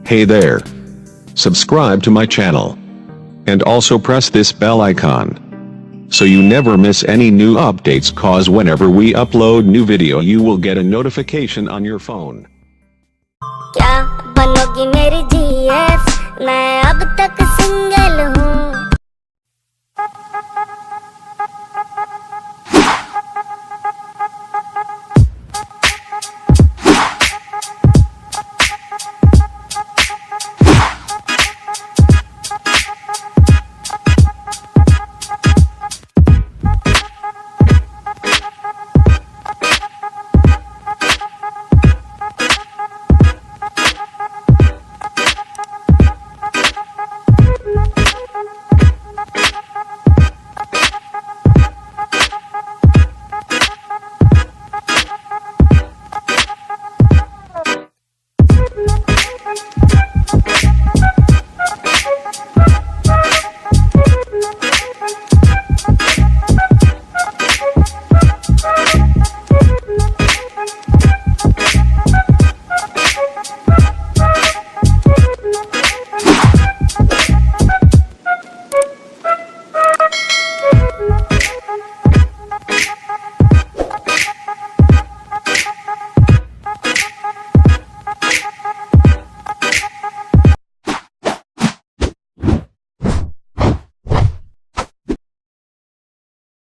Hey there. Subscribe to my channel. And also press this bell icon, so you never miss any new updates, cause whenever we upload new video you will get a notification on your phone. क्या बनोगी मेरी GF, मैं अब तक single हूँ।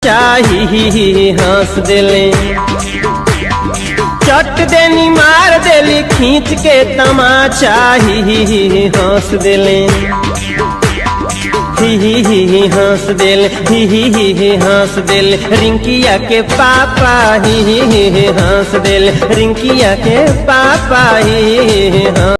चाही हंस देले, चट देनी मार देली खींच के तमाचा, ही हंस देले, ही हंस देले, ही हंस देले रिंकिया के पापा, ही हंस देले रिंकिया के पापा, ही